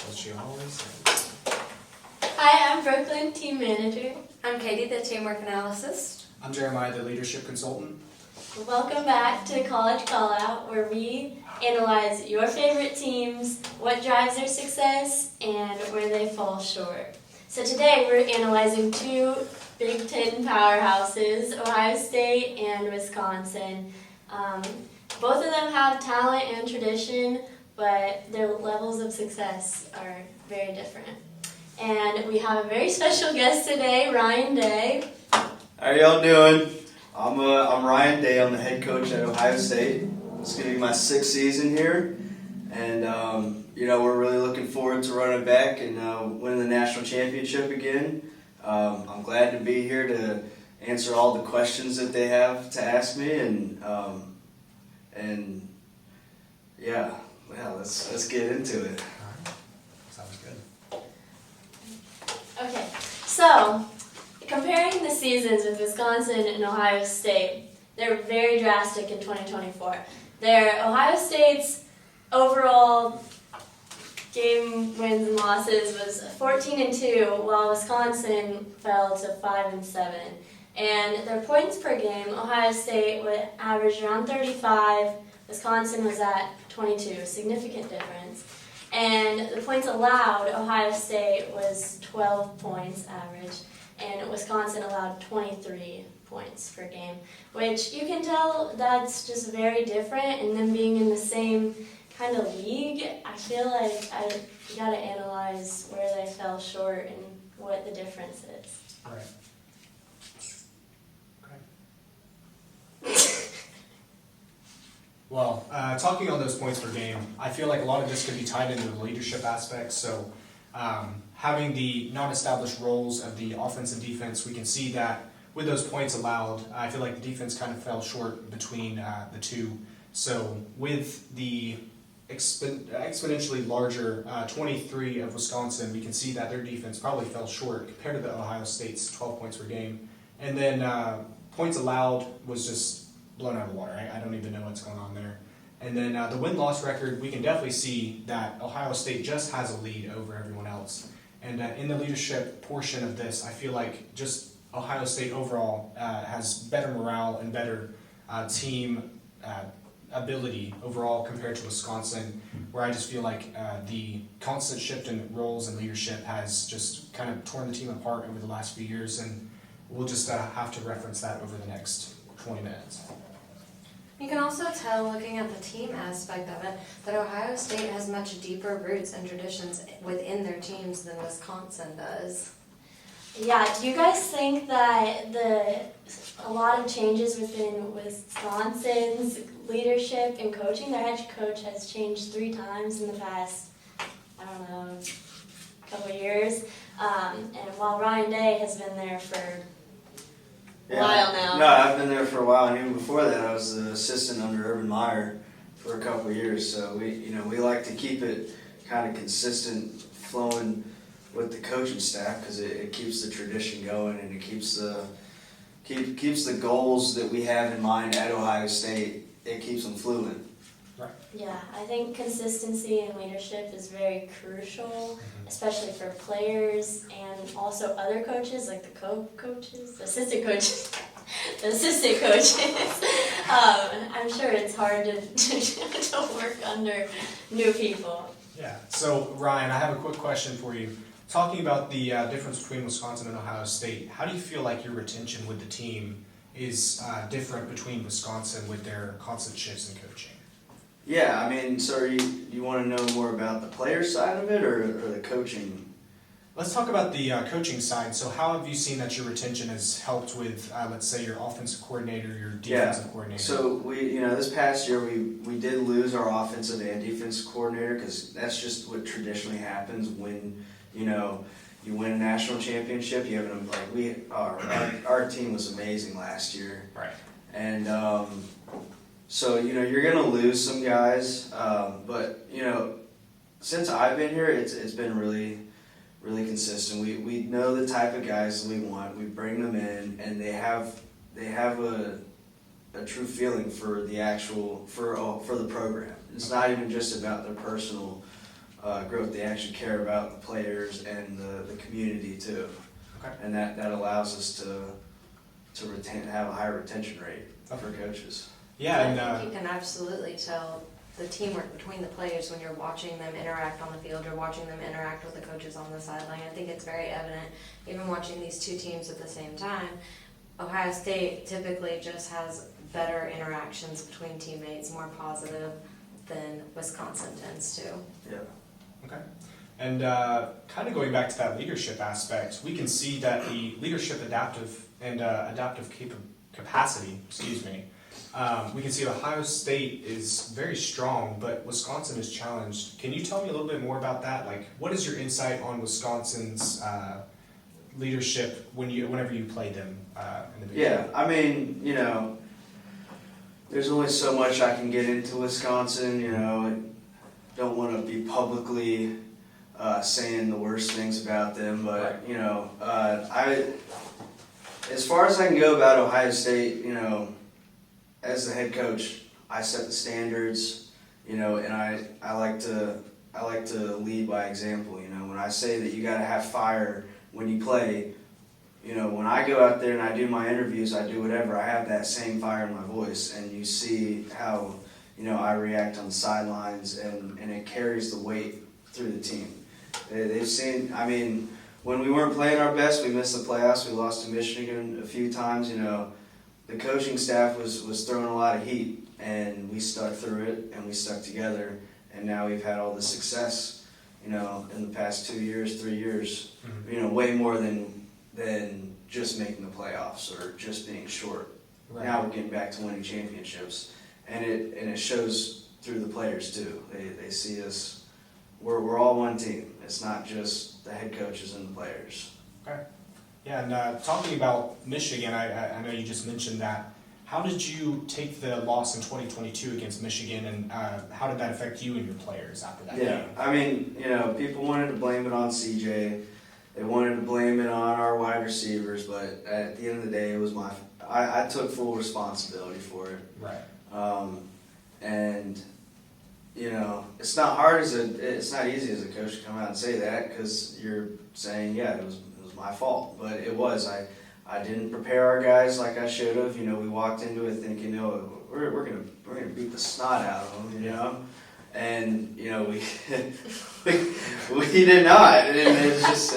as she always is. Hi, I'm Brooklyn, team manager. I'm Katie, the teamwork analyst. I'm Jeremiah, the leadership consultant. Welcome back to College Callout, where we analyze your favorite teams, what drives their success, and where they fall short. So today we're analyzing two Big Ten powerhouses, Ohio State and Wisconsin. Both of them have talent and tradition, but their levels of success are very different. And we have a very special guest today, Ryan Day. How are y'all doing? I'm Ryan Day. I'm the head coach at Ohio State. It's going to be my 6th season here, and we're really looking forward to running back and winning the national championship again. I'm glad to be here to answer all the questions that they have to ask me, let's get into it. Alright, sounds good. Okay, so comparing the seasons with Wisconsin and Ohio State, they're very drastic in 2024. Ohio State's overall game wins and losses was 14-2, while Wisconsin fell to 5-7. And their points per game, Ohio State would average around 35, Wisconsin was at 22, significant difference. And the points allowed, Ohio State was 12 points average, and Wisconsin allowed 23 points per game, which you can tell that's just very different. And then being in the same kind of league, I feel like you got to analyze where they fell short and what the difference is. Right. Well, talking on those points per game, I feel like a lot of this could be tied into the leadership aspects. So having the non-established roles of the offense and defense, we can see that with those points allowed, I feel like the defense kind of fell short between the two. So with the exponentially larger 23 of Wisconsin, we can see that their defense probably fell short compared to the Ohio State's 12 points per game. And then points allowed was just blown out of the water. I don't even know what's going on there. And then the win-loss record, we can definitely see that Ohio State just has a lead over everyone else. And in the leadership portion of this, I feel like just Ohio State overall has better morale and better team ability overall compared to Wisconsin, where I just feel like the constant shift in roles and leadership has just kind of torn the team apart over the last few years, and we'll just have to reference that over the next 20 minutes. You can also tell, looking at the team aspect of it, that Ohio State has much deeper roots and traditions within their teams than Wisconsin does. Yeah, do you guys think that a lot of changes within Wisconsin's leadership and coaching? Their head coach has changed 3 times in the past, couple of years. And while Ryan Day has been there for a while now. No, I've been there for a while, and even before that, I was the assistant under Urban Meyer for a couple of years. So we like to keep it kind of consistent, flowing with the coaching staff, because it keeps the tradition going, and it keeps the goals that we have in mind at Ohio State. It keeps them fluent. Right. Yeah, I think consistency in leadership is very crucial, especially for players and also other coaches, like the the assistant coaches. I'm sure it's hard to work under new people. Yeah. So Ryan, I have a quick question for you. Talking about the difference between Wisconsin and Ohio State, how do you feel like your retention with the team is different between Wisconsin with their constant shifts in coaching? Yeah, I mean, so you want to know more about the player side of it or the coaching? Let's talk about the coaching side. So how have you seen that your retention has helped with, let's say, your offensive coordinator, your defensive coordinator? So this past year we did lose our offensive and defensive coordinator, because that's just what traditionally happens when you win a national championship. You have our team was amazing last year, right? And so you're gonna lose some guys, but since I've been here, it's been really consistent. We know the type of guys we want. We bring them in, and they have a true feeling for the actual for the program. It's not even just about their personal growth. They actually care about the players and the community too. Okay. And that allows us to have a higher retention rate for coaches. Yeah, and I think you can absolutely tell the teamwork between the players when you're watching them interact on the field, you're watching them interact with the coaches on the sideline. I think it's very evident, even watching these two teams at the same time. Ohio State typically just has better interactions between teammates, more positive than Wisconsin tends to. Yeah. okay. And kind of going back to that leadership aspect, we can see that the leadership adaptive capacity, we can see Ohio State is very strong, but Wisconsin is challenged. Can you tell me a little bit more about that? Like, what is your insight on Wisconsin's leadership whenever you play them in the beginning? Yeah, I mean, there's only so much I can get into Wisconsin. Don't want to be publicly saying the worst things about them, but as far as I can go about Ohio State, as the head coach, I set the standards, and I like to lead by example. When I say that you got to have fire when you play, when I go out there and I do my interviews, I do whatever, I have that same fire in my voice, and you see how I react on the sidelines, and it carries the weight through the team. They've seen, when we weren't playing our best, we missed the playoffs, we lost to Michigan a few times, the coaching staff was throwing a lot of heat, and we stuck through it, and we stuck together, and now we've had all this success, in the past 2 years, 3 years, way more than just making the playoffs or just being short. Right. Now we're getting back to winning championships, and it shows through the players too. They see us. We're all one team. It's not just the head coaches and the players. Okay. Yeah, and talking about Michigan, I know you just mentioned that. How did you take the loss in 2022 against Michigan, and how did that affect you and your players after that game? People wanted to blame it on CJ. They wanted to blame it on our wide receivers, but at the end of the day, it was I took full responsibility for it. Right. And it's not hard it's not easy as a coach to come out and say that, because you're saying, yeah, it was my fault, but it was. I didn't prepare our guys like I should have. We walked into it thinking, we're gonna beat the snot out of them, and we we did not, and it's just.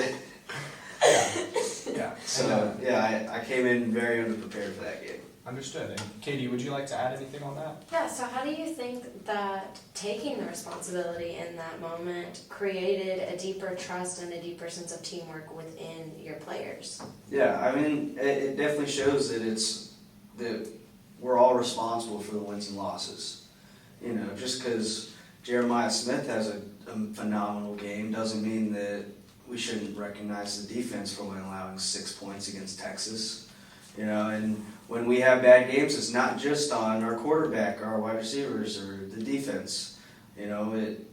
Yeah. So I came in very underprepared for that game. Understood. And Katie, would you like to add anything on that? Yeah, so how do you think that taking the responsibility in that moment created a deeper trust and a deeper sense of teamwork within your players? Yeah, it definitely shows that we're all responsible for the wins and losses. Just because Jeremiah Smith has a phenomenal game doesn't mean that we shouldn't recognize the defense for only allowing 6 points against Texas. And when we have bad games, it's not just on our quarterback or our wide receivers or the defense. It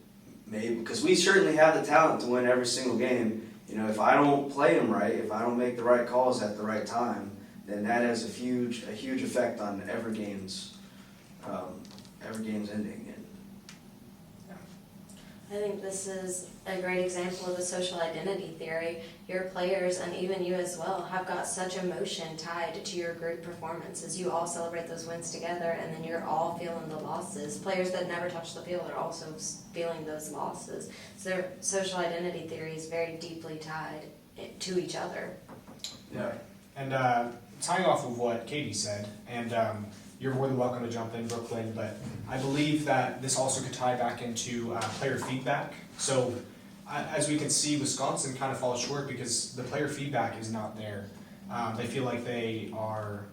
may, because we certainly have the talent to win every single game. If I don't play them right, if I don't make the right calls at the right time, then that has a huge effect on every game's ending. I think this is a great example of the social identity theory. Your players, and even you as well, have got such emotion tied to your group performances. You all celebrate those wins together, and then you're all feeling the losses. Players that never touch the field are also feeling those losses. So their social identity theory is very deeply tied to each other. Yeah. And tying off of what Katie said, and you're more than welcome to jump in, Brooklyn, but I believe that this also could tie back into player feedback. So as we can see, Wisconsin kind of falls short because the player feedback is not there. They feel like they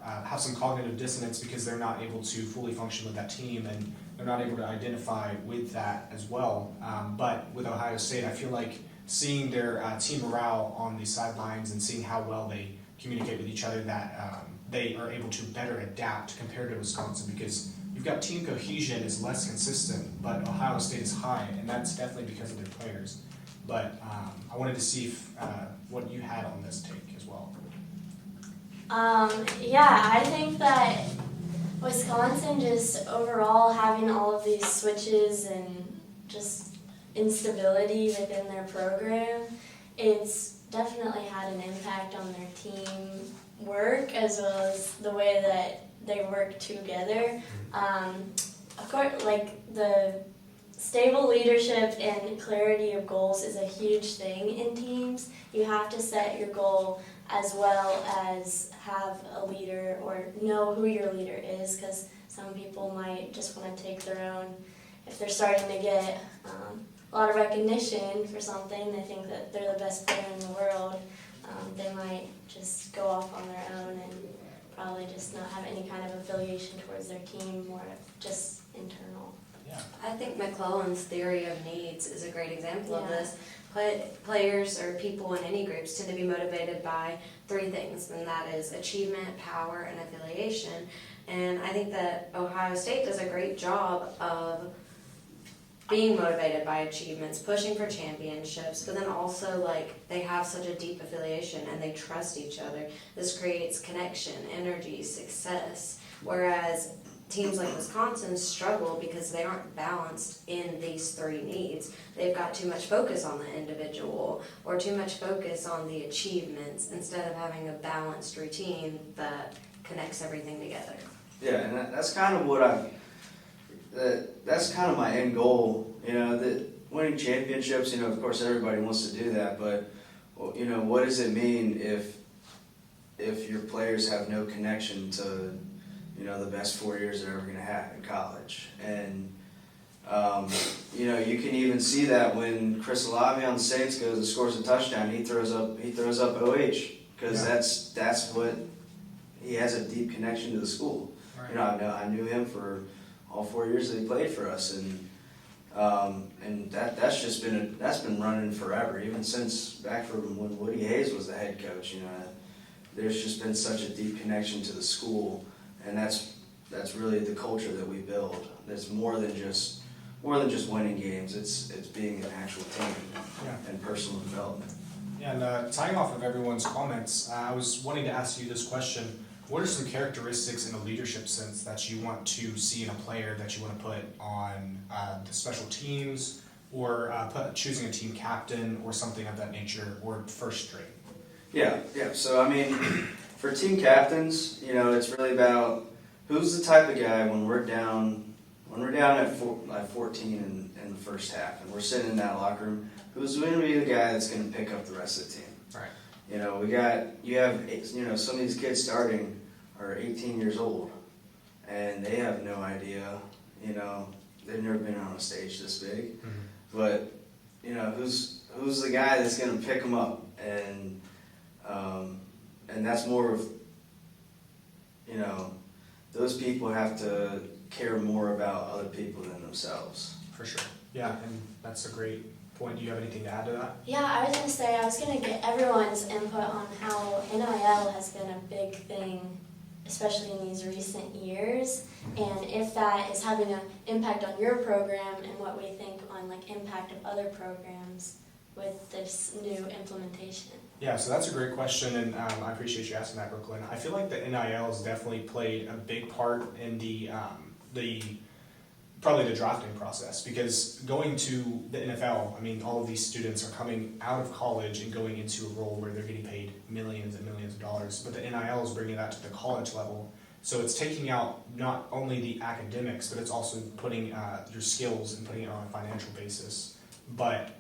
have some cognitive dissonance because they're not able to fully function with that team, and they're not able to identify with that as well. But with Ohio State, I feel like seeing their team morale on the sidelines and seeing how well they communicate with each other, that they are able to better adapt compared to Wisconsin, because you've got team cohesion is less consistent, but Ohio State is high, and that's definitely because of their players. But I wanted to see what you had on this take as well. I think that Wisconsin just overall having all of these switches and just instability within their program, it's definitely had an impact on their team work as well as the way that they work together. Of course, like the stable leadership and clarity of goals is a huge thing in teams. You have to set your goal as well as have a leader or know who your leader is, because some people might just want to take their own. If they're starting to get a lot of recognition for something, they think that they're the best player in the world, they might just go off on their own and probably just not have any kind of affiliation towards their team, more just internal. Yeah. I think McClellan's theory of needs is a great example of Yeah. this. Players or people in any groups tend to be motivated by three things, and that is achievement, power, and affiliation. And I think that Ohio State does a great job of being motivated by achievements, pushing for championships, but then also like they have such a deep affiliation and they trust each other. This creates connection, energy, success. Whereas teams like Wisconsin struggle because they aren't balanced in these three needs. They've got too much focus on the individual or too much focus on the achievements instead of having a balanced routine that connects everything together. Yeah, and that's kind of what that's kind of my end goal, you know, that winning championships, you know, of course everybody wants to do that, but, you know, what does it mean if your players have no connection to, you know, the best 4 years they're ever going to have in college? And, you know, you can even see that when Chris Olave on the Saints goes and scores a touchdown, he throws up OH, because Yeah. that's what, he has a deep connection to the school. Right. You know, I knew him for all 4 years that he played for us, and that's been running forever, even since back from when Woody Hayes was the head coach. You know, there's just been such a deep connection to the school, and that's really the culture that we build. It's more than just winning games. It's being an actual team Yeah. and personal development. Yeah, and tying off of everyone's comments, I was wanting to ask you this question. What are some characteristics in a leadership sense that you want to see in a player that you want to put on the special teams, or choosing a team captain or something of that nature, or first string? Yeah. So I mean, for team captains, you know, it's really about who's the type of guy when we're down at 14 in the first half, and we're sitting in that locker room. Who's going to be the guy that's going to pick up the rest of the team? Right. You know, some of these kids starting are 18 years old, and they have no idea. You know, they've never been on a stage this big. Mm-hmm. But you know, who's the guy that's going to pick them up, and that's more of, you know, those people have to care more about other people than themselves. For sure. Yeah, and that's a great point. Do you have anything to add to that? Yeah, I was going to get everyone's input on how NIL has been a big thing, especially in these recent years, and if that is having an impact on your program and what we think on like impact of other programs with this new implementation. Yeah, so that's a great question, and I appreciate you asking that, Brooklyn. I feel like the NIL has definitely played a big part in the probably the drafting process, because going to the NFL, I mean, all of these students are coming out of college and going into a role where they're getting paid millions and millions of dollars, but the NIL is bringing that to the college level. So it's taking out not only the academics, but it's also putting your skills and putting it on a financial basis. But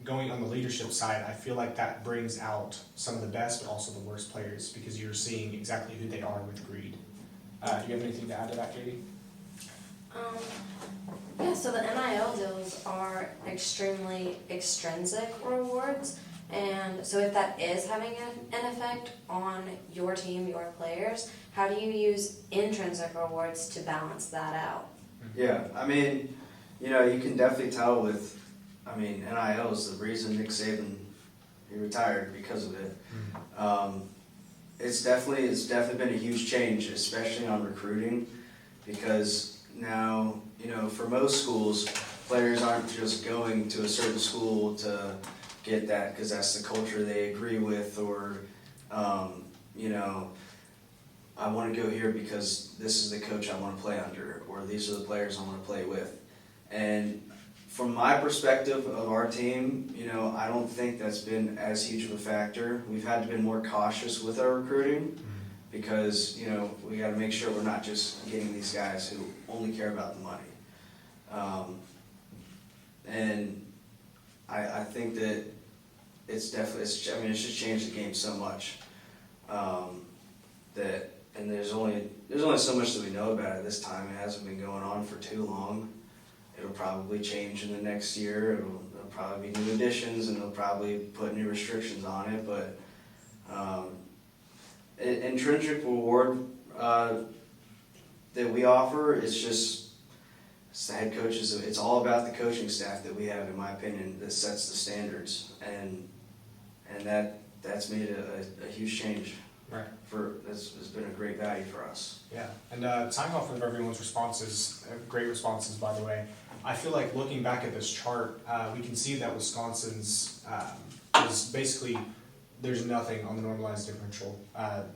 going on the leadership side, I feel like that brings out some of the best, but also the worst players, because you're seeing exactly who they are with greed. Do you have anything to add to that, Katie? Yeah, so the NIL deals are extremely extrinsic rewards, and so if that is having an effect on your team, your players, how do you use intrinsic rewards to balance that out? Yeah, I mean, you know, you can definitely tell with, I mean, NIL is the reason Nick Saban, he retired because of it. It's definitely been a huge change, especially on recruiting, because now, you know, for most schools, players aren't just going to a certain school to get that because that's the culture they agree with, or, you know, I want to go here because this is the coach I want to play under, or these are the players I want to play with. And from my perspective of our team, you know, I don't think that's been as huge of a factor. We've had to be more cautious with our recruiting because, you know, we got to make sure we're not just getting these guys who only care about the money. And I think that it's definitely, it's just changed the game so much that, and there's only so much that we know about it this time. It hasn't been going on for too long. It'll probably change in the next year. There'll probably be new additions, and they'll probably put new restrictions on it. But intrinsic reward that we offer is just it's the head coaches. It's all about the coaching staff that we have, in my opinion, that sets the standards, and that's made a huge change. Right. It's been a great value for us. Yeah, and tying off of everyone's responses, great responses by the way, I feel like looking back at this chart, we can see that Wisconsin's is basically, there's nothing on the normalized differential.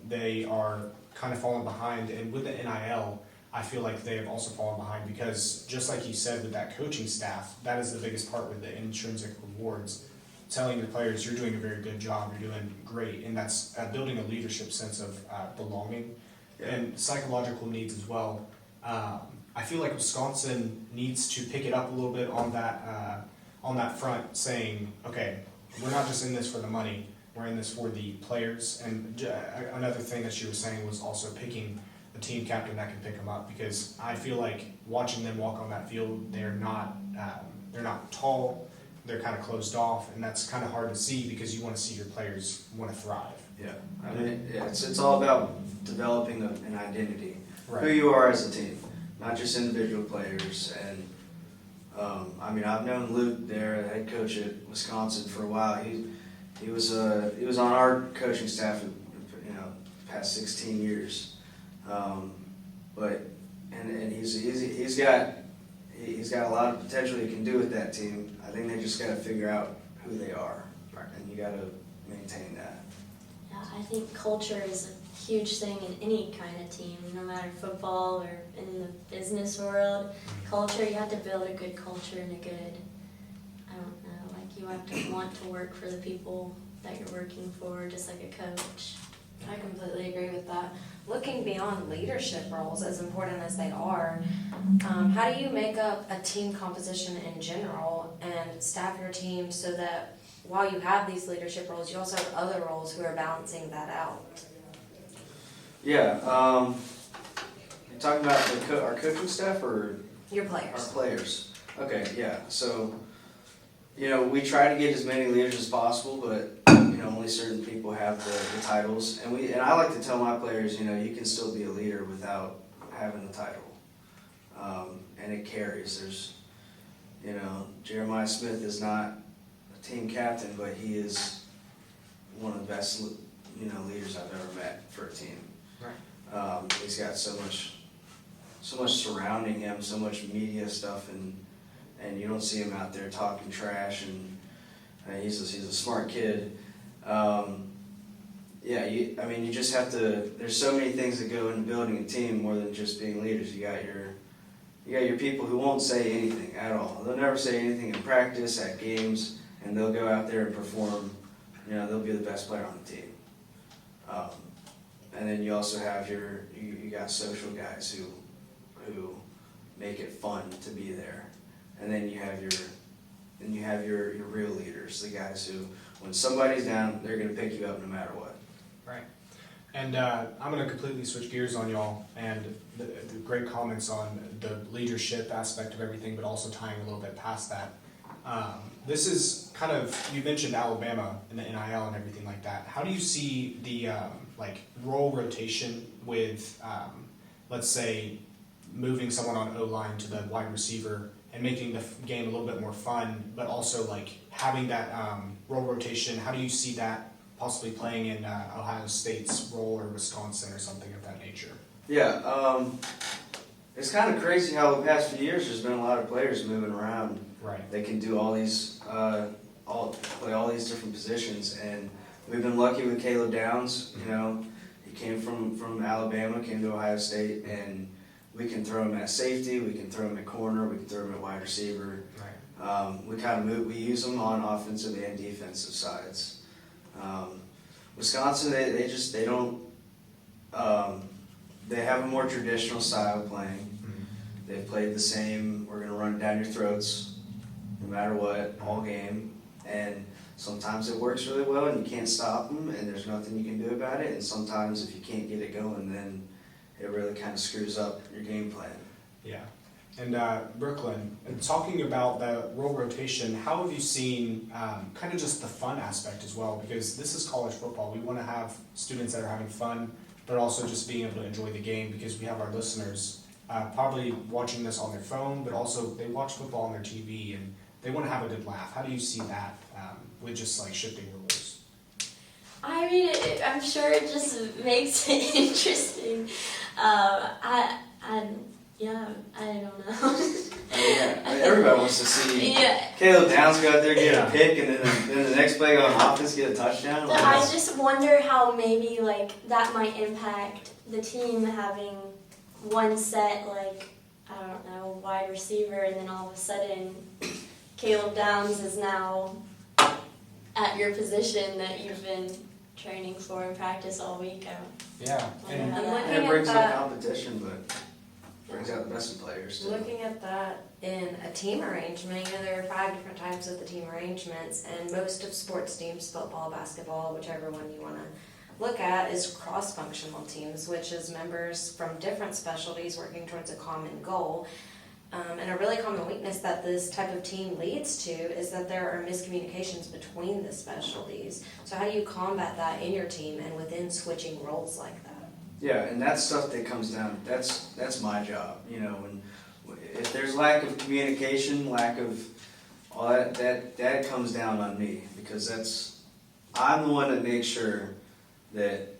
They are kind of falling behind, and with the NIL, I feel like they have also fallen behind because just like you said with that coaching staff, that is the biggest part with the intrinsic rewards. Telling your players you're doing a very good job, you're doing great, and that's building a leadership sense of belonging and psychological needs as well. I feel like Wisconsin needs to pick it up a little bit on that front, saying, okay, we're not just in this for the money, we're in this for the players. And another thing that she was saying was also picking a team captain that can pick them up, because I feel like watching them walk on that field, they're not tall. They're kind of closed off, and that's kind of hard to see because you want to see your players want to thrive. Yeah, I mean, it's all about developing an identity, Right. who you are as a team, not just individual players. And I mean, I've known Luke there, the head coach at Wisconsin, for a while. He was on our coaching staff, you know, the past 16 years. But he's got a lot of potential he can do with that team. I think they just got to figure out who they are, and you got to maintain that. Yeah, I think culture is a huge thing in any kind of team, no matter football or in the business world. Culture, you have to build a good culture and a good, I don't know, like you have to want to work for the people that you're working for, just like a coach. I completely agree with that. Looking beyond leadership roles, as important as they are, how do you make up a team composition in general and staff your team so that while you have these leadership roles, you also have other roles who are balancing that out? Yeah, you're talking about our coaching staff or Your our players. players? Okay, yeah. So, you know, we try to get as many leaders as possible, but you know, only certain people have the titles. And I like to tell my players, you know, you can still be a leader without having the title. And it carries. There's, you know, Jeremiah Smith is not a team captain, but he is one of the best, you know, leaders I've ever met for a team. Right. He's got so much surrounding him, so much media stuff, and you don't see him out there talking trash. And he's a smart kid. Yeah, you just have to. There's so many things that go into building a team more than just being leaders. You got your people who won't say anything at all. They'll never say anything in practice, at games, and they'll go out there and perform. You know, they'll be the best player on the team. And then you also have you got social guys who make it fun to be there. And then you have your real leaders, the guys who, when somebody's down, they're going to pick you up no matter what. Right. And I'm going to completely switch gears on y'all, and the great comments on the leadership aspect of everything, but also tying a little bit past that. This is kind of, you mentioned Alabama and the NIL and everything like that. How do you see the role rotation with, let's say, moving someone on O-line to the wide receiver and making the game a little bit more fun, but also like having that role rotation? How do you see that possibly playing in Ohio State's role or Wisconsin or something of that nature? Yeah, it's kind of crazy how the past few years there's been a lot of players moving around. Right. They can do all these, play all these different positions, and we've been lucky with Caleb Downs. You know, he came from Alabama, came to Ohio State, and we can throw him at safety, we can throw him at corner, we can throw him at wide receiver. Right. We use them on offensive and defensive sides. Wisconsin, they don't, they have a more traditional style of playing. They've played the same, we're gonna run it down your throats, no matter what, all game. And sometimes it works really well and you can't stop them and there's nothing you can do about it. And sometimes if you can't get it going, then it really kind of screws up your game plan. Yeah. And Brooklyn, talking about the role rotation, how have you seen kind of just the fun aspect as well? Because this is college football. We want to have students that are having fun, but also just being able to enjoy the game, because we have our listeners probably watching this on their phone, but also they watch football on their TV and they want to have a good laugh. How do you see that with just like shifting the rules? I mean, I'm sure it just makes it interesting. I don't know. Everybody wants to see Caleb Downs go out there get a pick and then the next play on offense get a touchdown. So I just wonder how maybe like that might impact the team having one set, like, I don't know, wide receiver, and then all of a sudden Caleb Downs is now at your position that you've been training for in practice all week. Yeah. And And it brings up competition, but brings out the best in players too. Looking at that in a team arrangement, there are 5 different types of the team arrangements, and most of sports teams, football, basketball, whichever one you want to look at, is cross-functional teams, which is members from different specialties working towards a common goal. And a really common weakness that this type of team leads to is that there are miscommunications between the specialties. So how do you combat that in your team and within switching roles like that? Yeah, and that's stuff that comes down. That's my job. If there's lack of communication, lack of all that comes down on me, because I'm the one that makes sure that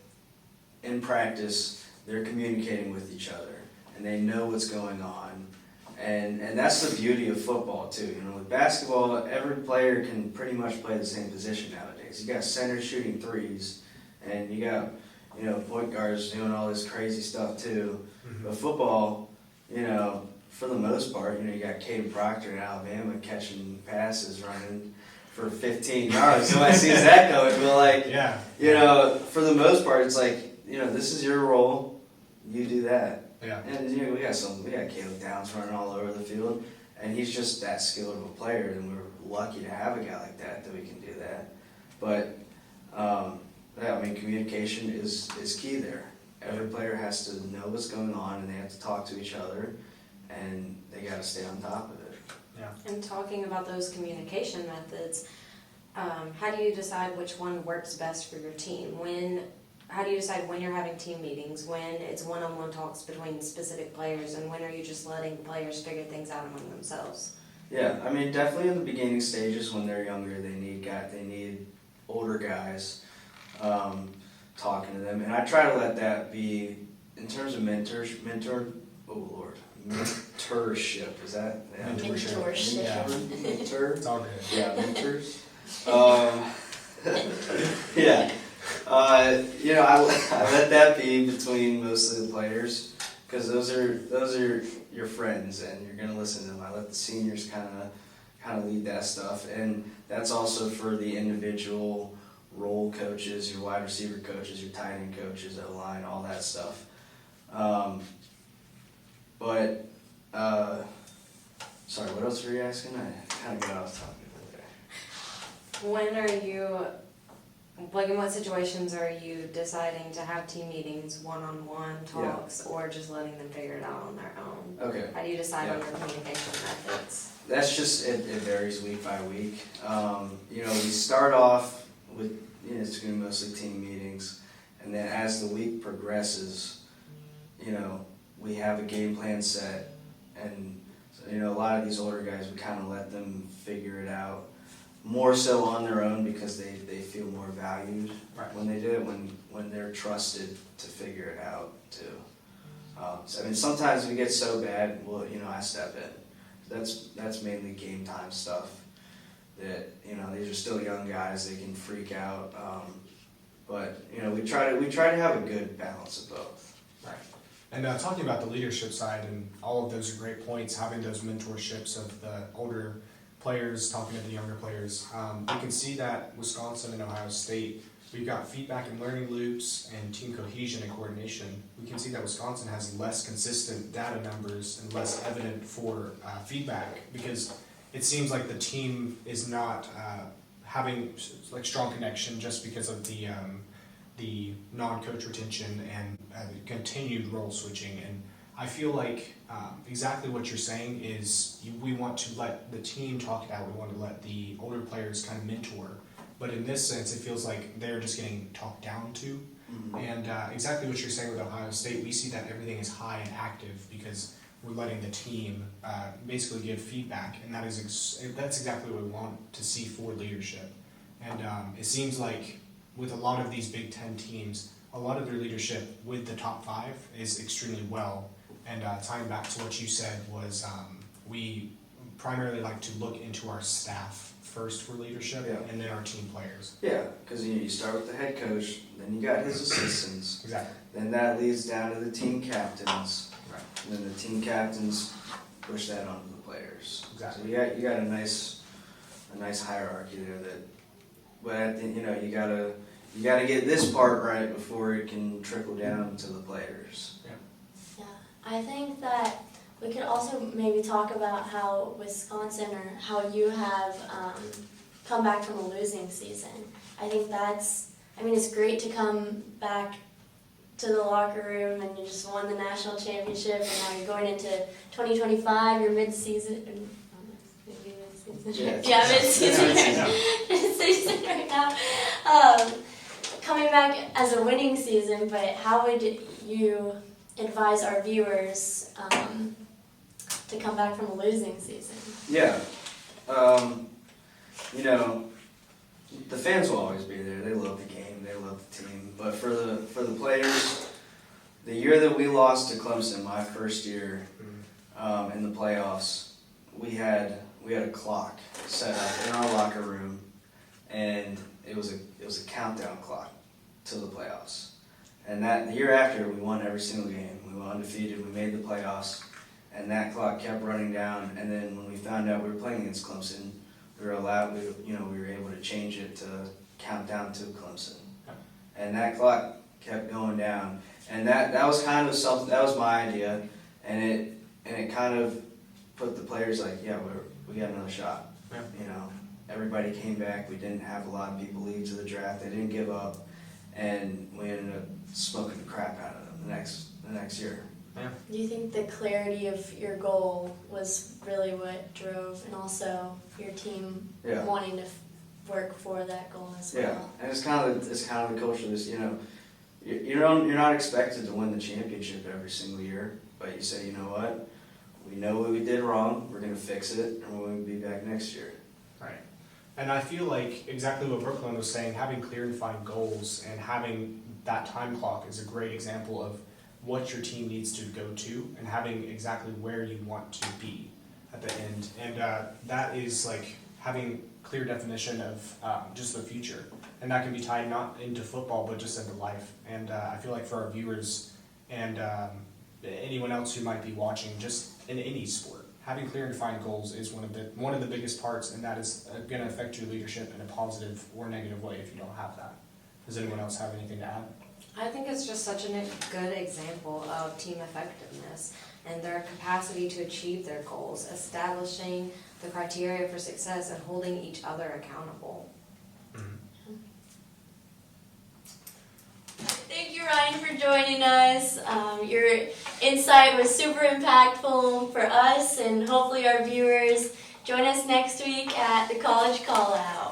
in practice they're communicating with each other and they know what's going on. And that's the beauty of football too. With basketball, every player can pretty much play the same position nowadays. You got centers shooting threes, and you got point guards doing all this crazy stuff too. Mm-hmm. But football, for the most part, you got Caden Proctor in Alabama catching passes, running for 15 yards. Nobody sees that going, but for the most part, it's like, this is your role, you do that. Yeah. And we got Caleb Downs running all over the field, and he's just that skilled of a player, and we're lucky to have a guy like that we can do that. But communication is key there. Every player has to know what's going on, and they have to talk to each other, and they got to stay on top of it. Yeah. And talking about those communication methods, how do you decide which one works best for your team? How do you decide when you're having team meetings, when it's one-on-one talks between specific players, and when are you just letting players figure things out among themselves? Yeah, definitely in the beginning stages when they're younger, they need older guys talking to them, and I try to let that be in terms of mentorship. Is that Mentorship. Mentor. It's all good. Yeah, mentors. Yeah. I let that be between mostly the players, because those are your friends and you're gonna listen to them. I let the seniors kind of lead that stuff, and that's also for the individual role coaches, your wide receiver coaches, your tight end coaches, O-line, all that stuff. Sorry, what else were you asking? I kind of got off topic there. When are you, in what situations are you deciding to have team meetings, one-on-one talks, or just letting them figure it out on their own? Okay. How do you decide on your communication methods? That's just, it varies week by week. We start off with, it's going to be mostly team meetings, and then as the week progresses, we have a game plan set, and a lot of these older guys, we kind of let them figure it out more so on their own, because they feel more valued when they do it, when they're trusted to figure it out too. Sometimes we get so bad, I step in. That's mainly game time stuff. That these are still young guys; they can freak out. But we try to have a good balance of both. Right. And talking about the leadership side, and all of those are great points, having those mentorships of the older players, talking to the younger players, we can see that Wisconsin and Ohio State, we've got feedback and learning loops and team cohesion and coordination. We can see that Wisconsin has less consistent data numbers and less evident for feedback, because it seems like the team is not having like strong connection just because of the non-coach retention and continued role switching. And I feel like exactly what you're saying is we want to let the team talk it out. We want to let the older players kind of mentor. But in this sense, it feels like they're just getting talked down to. And exactly what you're saying with Ohio State, we see that everything is high and active because we're letting the team basically give feedback, and that's exactly what we want to see for leadership. And it seems like with a lot of these Big Ten teams, a lot of their leadership with the top 5 is extremely well. And tying back to what you said was we primarily like to look into our staff first for leadership, Yeah. and then our team players. Yeah, because you start with the head coach, then you got his assistants, Exactly. then that leads down to the team captains, Right. and then the team captains push that onto the players. Exactly. So you got a nice hierarchy there. But at the, you gotta get this part right before it can trickle down to the players. Yeah, I think that we could also maybe talk about how Wisconsin, or how you have come back from a losing season. I think it's great to come back to the locker room and you just won the national championship, and now you're going into 2025, your mid-season. Yeah, mid-season. Mid-season right now. Coming back as a winning season, but how would you advise our viewers to come back from a losing season? Yeah, the fans will always be there. They love the game. They love the team. But for the players, the year that we lost to Clemson, my first year in the playoffs, we had a clock set up in our locker room, and it was a countdown clock to the playoffs. And that the year after, we won every single game. We were undefeated. We made the playoffs, and that clock kept running down. And then when we found out we were playing against Clemson, we were able to change it to count down to Clemson. And that clock kept going down. And that was kind of something. That was my idea, and it kind of put the players like, yeah, we got another shot. Yeah. Everybody came back. We didn't have a lot of people leave to the draft. They didn't give up, and we ended up smoking the crap out of them the next year. Yeah. Do you think the clarity of your goal was really what drove, and also your team Yeah. wanting to work for that goal as well? Yeah, and it's kind of the culture. This, you're not expected to win the championship every single year, but you say, you know what, we know what we did wrong. We're gonna fix it, and we're gonna be back next year. Right. And I feel like exactly what Brooklyn was saying, having clear and defined goals and having that time clock is a great example of what your team needs to go to, and having exactly where you want to be at the end. And that is like having clear definition of just the future. And that can be tied not into football, but just into life. And I feel like for our viewers and anyone else who might be watching, just in any sport, having clear and defined goals is one of the biggest parts, and that is going to affect your leadership in a positive or negative way if you don't have that. Does anyone else have anything to add? I think it's just such a good example of team effectiveness and their capacity to achieve their goals, establishing the criteria for success and holding each other accountable. Thank you, Ryan, for joining us. Your insight was super impactful for us, and hopefully our viewers join us next week at the College Call Out.